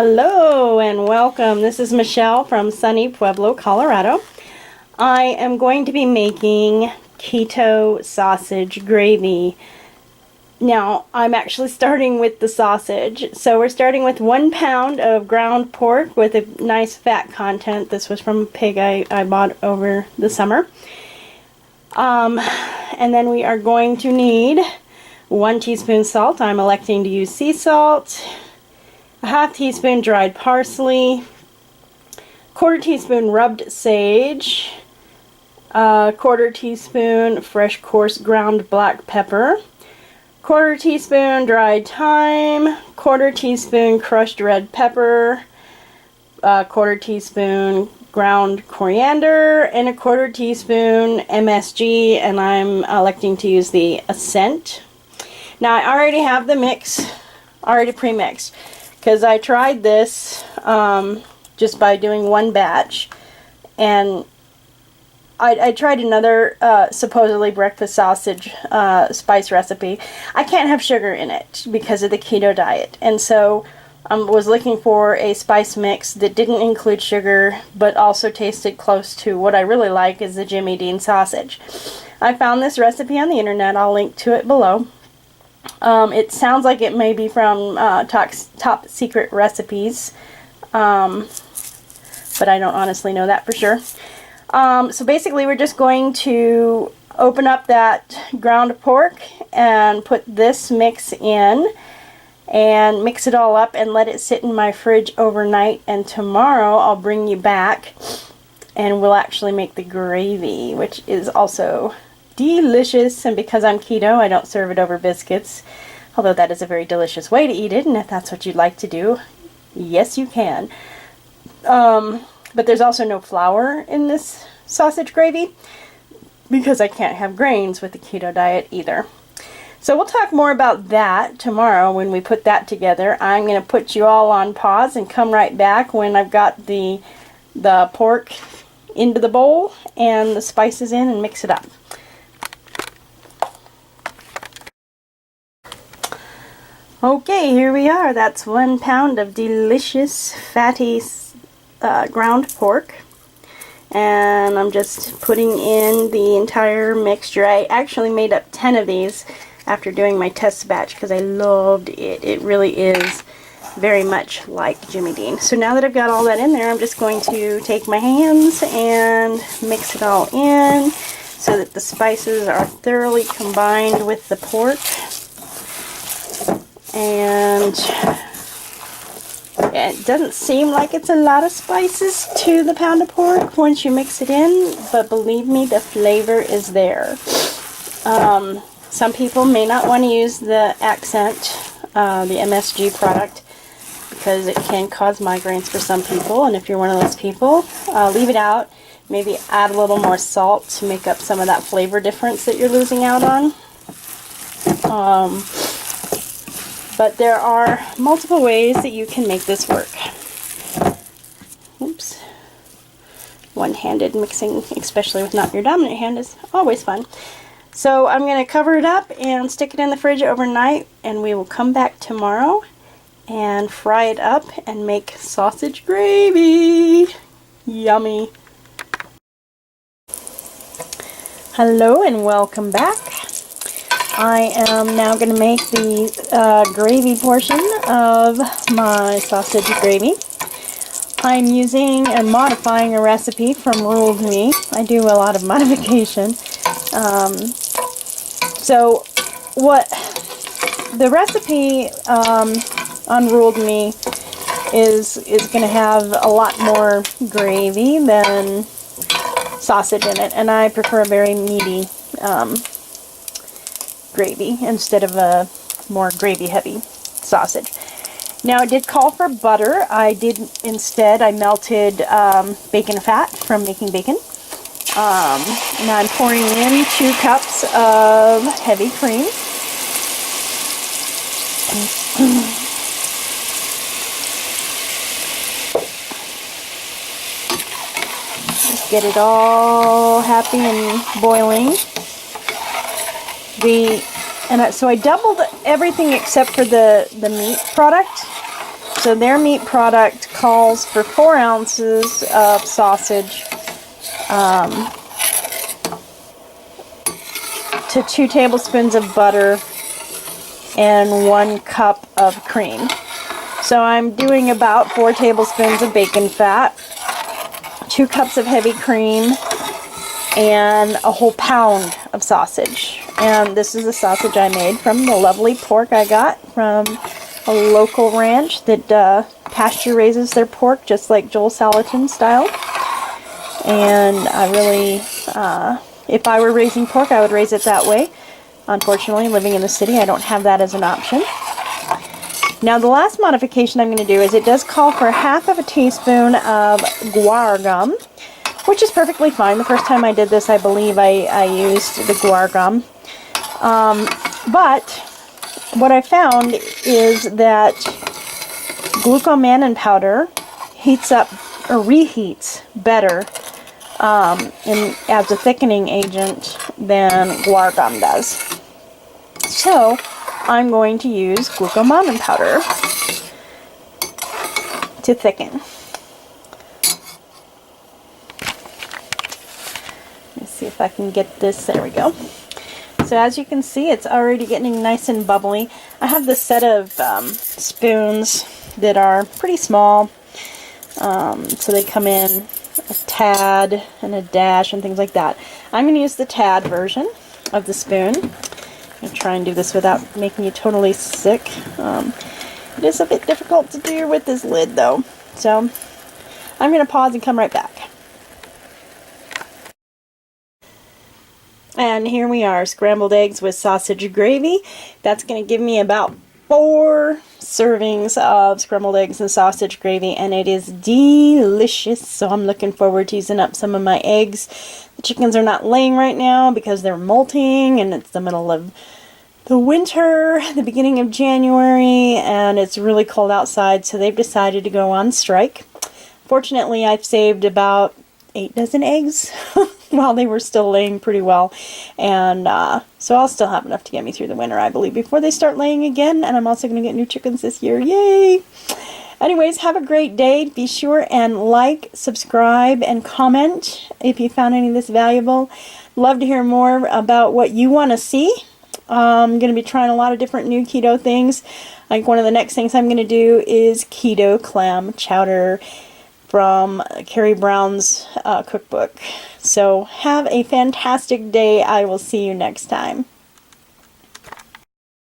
Hello and welcome. This is Michelle from sunny Pueblo, Colorado. I am going to be making keto sausage gravy. Now, I'm actually starting with the sausage. So we're starting with 1 pound of ground pork with a nice fat content. This was from a pig I bought over the summer. And then we are going to need 1 teaspoon salt. I'm electing to use sea salt. A 1/2 teaspoon dried parsley, 1/4 teaspoon rubbed sage, 1/4 teaspoon fresh coarse ground black pepper, 1/4 teaspoon dried thyme, 1/4 teaspoon crushed red pepper, 1/4 teaspoon ground coriander, and 1/4 teaspoon MSG, and I'm electing to use the Ascent. Now I already have the mix already pre-mixed, because I tried this just by doing 1 batch, and I tried another supposedly breakfast sausage spice recipe. I can't have sugar in it because of the keto diet, and so I was looking for a spice mix that didn't include sugar but also tasted close to what I really like, is the Jimmy Dean sausage. I found this recipe on the internet. I'll link to it below. It sounds like it may be from Top Secret Recipes, but I don't honestly know that for sure. So basically we're just going to open up that ground pork and put this mix in and mix it all up and let it sit in my fridge overnight, and tomorrow I'll bring you back and we'll actually make the gravy, which is also delicious. And because I'm keto, I don't serve it over biscuits, although that is a very delicious way to eat it, and if that's what you'd like to do, yes you can. But there's also no flour in this sausage gravy because I can't have grains with the keto diet either. So we'll talk more about that tomorrow when we put that together. I'm going to put you all on pause and come right back when I've got the pork into the bowl and the spices in, and mix it up. Okay, here we are. That's 1 pound of delicious fatty ground pork, and I'm just putting in the entire mixture. I actually made up 10 of these after doing my test batch because I loved it. It really is very much like Jimmy Dean. So now that I've got all that in there, I'm just going to take my hands and mix it all in so that the spices are thoroughly combined with the pork. And it doesn't seem like it's a lot of spices to the pound of pork once you mix it in, but believe me, the flavor is there. Some people may not want to use the Accent, the MSG product, because it can cause migraines for some people, and if you're one of those people, leave it out. Maybe add a little more salt to make up some of that flavor difference that you're losing out on. But there are multiple ways that you can make this work. Oops. One-handed mixing, especially with not your dominant hand, is always fun. So I'm going to cover it up and stick it in the fridge overnight, and we will come back tomorrow and fry it up and make sausage gravy. Yummy. Hello and welcome back. I am now going to make the gravy portion of my sausage gravy. I'm using and modifying a recipe from Ruled Me. I do a lot of modification. So what the recipe on Ruled Me is going to have a lot more gravy than sausage in it, and I prefer a very meaty gravy instead of a more gravy heavy sausage. Now it did call for butter. I melted bacon fat from making bacon. Now I'm pouring in 2 cups of heavy cream. Just get it all happy and boiling. So I doubled everything except for the meat product. So their meat product calls for 4 ounces of sausage to 2 tablespoons of butter and 1 cup of cream. So I'm doing about 4 tablespoons of bacon fat, 2 cups of heavy cream, and a whole pound of sausage. And this is the sausage I made from the lovely pork I got from a local ranch that pasture raises their pork just like Joel Salatin style. And I really, if I were raising pork, I would raise it that way. Unfortunately, living in the city, I don't have that as an option. Now the last modification I'm going to do is it does call for 1/2 teaspoon of guar gum, which is perfectly fine. The first time I did this, I believe I used the guar gum. But what I found is that Gloucomannan powder heats up or reheats better as a thickening agent than guar gum does. So I'm going to use Gloucomannan powder to thicken. Let's see if I can get this. There we go. So as you can see, it's already getting nice and bubbly. I have this set of spoons that are pretty small. So they come in a tad and a dash and things like that. I'm going to use the tad version of the spoon. I'm going to try and do this without making you totally sick. It is a bit difficult to do with this lid though. So I'm going to pause and come right back. And here we are, scrambled eggs with sausage gravy. That's going to give me about 4 servings of scrambled eggs and sausage gravy, and it is delicious. So I'm looking forward to using up some of my eggs. The chickens are not laying right now because they're molting, and it's the middle of the winter, the beginning of January, and it's really cold outside, so they've decided to go on strike. Fortunately, I've saved about 8 dozen eggs while they were still laying pretty well, and so I'll still have enough to get me through the winter, I believe, before they start laying again. And I'm also going to get new chickens this year. Yay! Anyways, have a great day. Be sure and like, subscribe, and comment if you found any of this valuable. Love to hear more about what you want to see. I'm going to be trying a lot of different new keto things. Like one of the next things I'm going to do is keto clam chowder from Carrie Brown's cookbook. So have a fantastic day. I will see you next time.